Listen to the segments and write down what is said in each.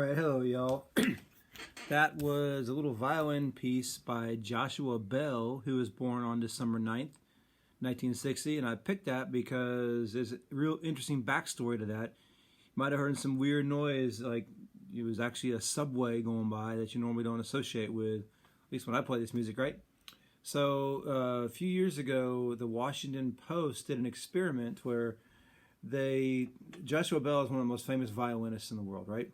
Alright, hello y'all. That was a little violin piece by Joshua Bell, who was born on December 9th, 1960. And I picked that because there's a real interesting backstory to that. You might have heard some weird noise, like it was actually a subway going by that you normally don't associate with, at least when I play this music, right? So a few years ago, the Washington Post did an experiment where Joshua Bell is one of the most famous violinists in the world, right?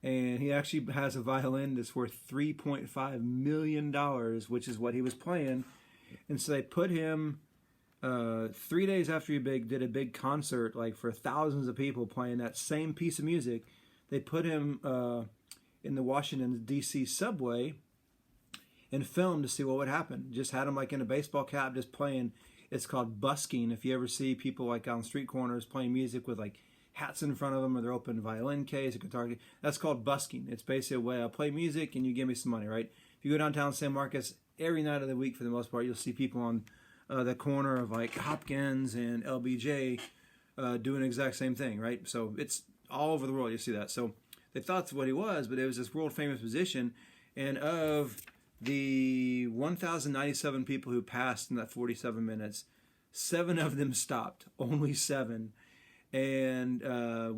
And he actually has a violin that's worth $3.5 million, which is what he was playing. And so they put him 3 days after he did a big concert, like for thousands of people playing that same piece of music. They put him in the Washington, D.C. subway and filmed to see what would happen. Just had him like in a baseball cap just playing. It's called busking. If you ever see people like on street corners playing music with like hats in front of them or their open violin case, a guitar case, that's called busking. It's basically a way I play music and you give me some money, right? If you go downtown San Marcos, every night of the week for the most part, you'll see people on the corner of like Hopkins and LBJ doing the exact same thing, right? So it's all over the world, you see that. So they thought that's what he was, but it was this world famous musician. And of the 1,097 people who passed in that 47 minutes, 7 of them stopped, only 7. And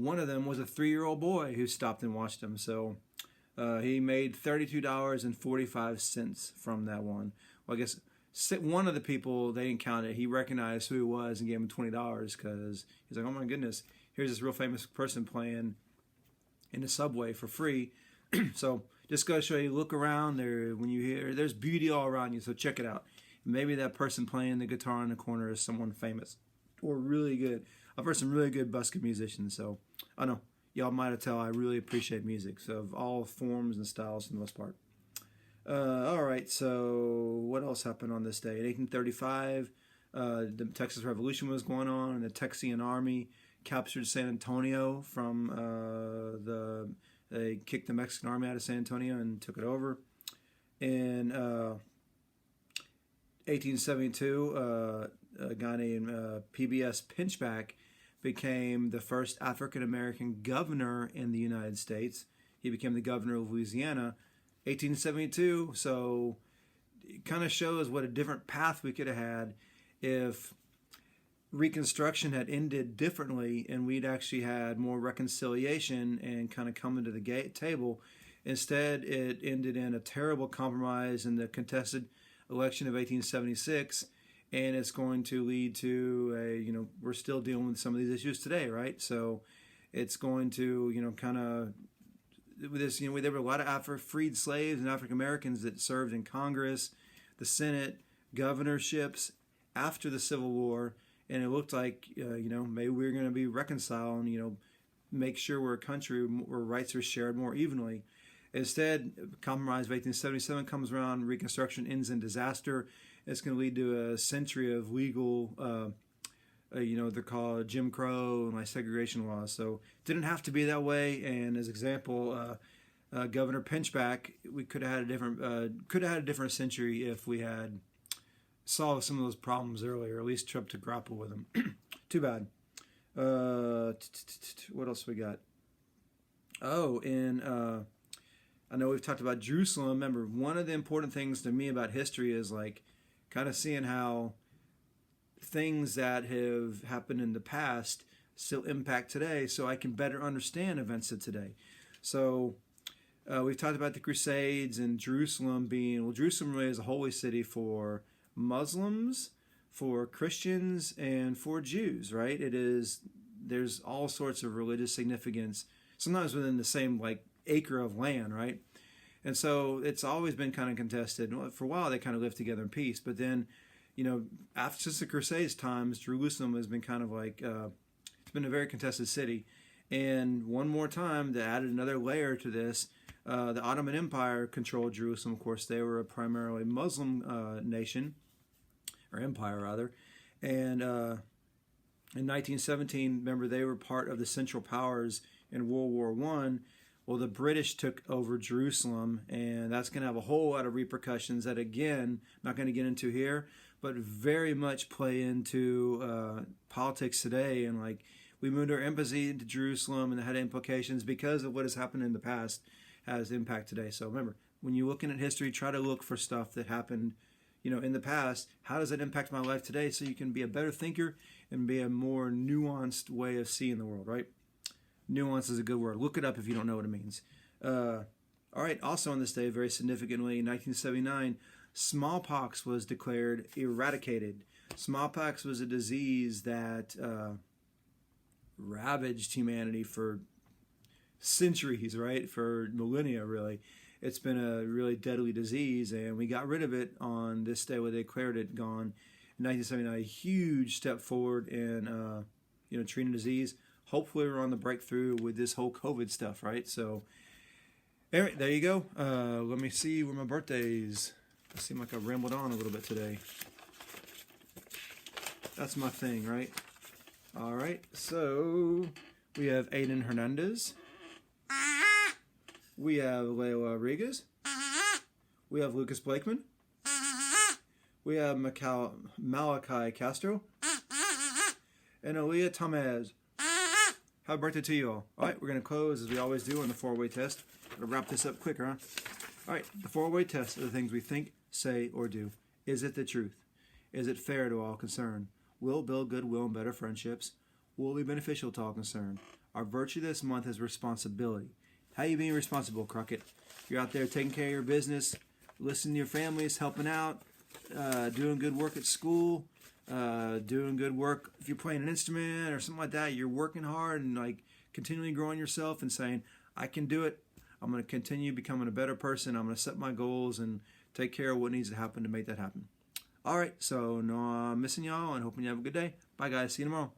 one of them was a 3-year-old boy who stopped and watched him. So he made $32.45 from that one. Well, I guess one of the people, they didn't count it. He recognized who he was and gave him $20 because he's like, oh my goodness, here's this real famous person playing in the subway for free. So just got to show you, look around there. When you hear, there's beauty all around you. So check it out. Maybe that person playing the guitar in the corner is someone famous or really good. I've heard some really good busking musicians, so I know y'all might have tell I really appreciate music, so of all forms and styles for the most part. All right, so what else happened on this day? In 1835, the Texas Revolution was going on, and the Texian army captured San Antonio from they kicked the Mexican army out of San Antonio and took it over. In 1872, a guy named P.B.S. Pinchback became the first African-American governor in the United States. He became the governor of Louisiana, 1872. So it kind of shows what a different path we could have had if Reconstruction had ended differently and we'd actually had more reconciliation and kind of come into the table. Instead, it ended in a terrible compromise in the contested election of 1876. And it's going to lead to we're still dealing with some of these issues today, right? So it's going to, kind of, with this, there were a lot of freed slaves and African Americans that served in Congress, the Senate, governorships after the Civil War. And it looked like, maybe we're going to be reconciled and, make sure we're a country where rights are shared more evenly. Instead, compromise of 1877 comes around, Reconstruction ends in disaster. It's going to lead to a century of legal, they're called Jim Crow and like segregation laws. So it didn't have to be that way. And as example, Governor Pinchback, we could have had a different century if we had solved some of those problems earlier, at least tried to grapple with them. Too bad. What else we got? Oh, and I know we've talked about Jerusalem. Remember, one of the important things to me about history is like kind of seeing how things that have happened in the past still impact today so I can better understand events of today. So we've talked about the Crusades and Jerusalem Jerusalem really is a holy city for Muslims, for Christians, and for Jews, right? There's all sorts of religious significance, sometimes within the same like acre of land, right? And so it's always been kind of contested. For a while, they kind of lived together in peace. But then, since the Crusades times, Jerusalem has been kind of like, it's been a very contested city. And one more time, they added another layer to this. The Ottoman Empire controlled Jerusalem. Of course, they were a primarily Muslim nation, or empire rather. And in 1917, remember, they were part of the Central Powers in World War I. Well, the British took over Jerusalem, and that's going to have a whole lot of repercussions that, again, I'm not going to get into here, but very much play into politics today. And like We moved our embassy into Jerusalem, and it had implications because of what has happened in the past has impact today. So remember, when you're looking at history, try to look for stuff that happened, in the past. How does it impact my life today? So you can be a better thinker and be a more nuanced way of seeing the world, right? Nuance is a good word. Look it up if you don't know what it means. All right, also on this day, very significantly, in 1979, smallpox was declared eradicated. Smallpox was a disease that ravaged humanity for centuries, right? For millennia, really. It's been a really deadly disease, and we got rid of it on this day where they declared it gone in 1979. A huge step forward in, treating disease. Hopefully we're on the breakthrough with this whole COVID stuff, right? So, all right, there you go. Let me see where my birthdays. I seem like I rambled on a little bit today. That's my thing, right? All right, so we have Aiden Hernandez. We have Leo Rodriguez. We have Lucas Blakeman. We have Malachi Castro. And Aaliyah Tamez. Happy birthday to you all. All right, we're going to close as we always do on the four-way test. Gotta wrap this up quicker, huh? All right, the four-way test are the things we think, say, or do. Is it the truth? Is it fair to all concerned? Will it build goodwill and better friendships? Will it be beneficial to all concerned? Our virtue this month is responsibility. How are you being responsible, Crockett? You're out there taking care of your business, listening to your families, helping out, doing good work at school, doing good work if you're playing an instrument or something like that. You're working hard and continually growing yourself and saying, I can do it. I'm going to continue becoming a better person. I'm going to set my goals and take care of what needs to happen to make that happen. All right, so no missing y'all and hoping you have a good day. Bye, guys. See you tomorrow.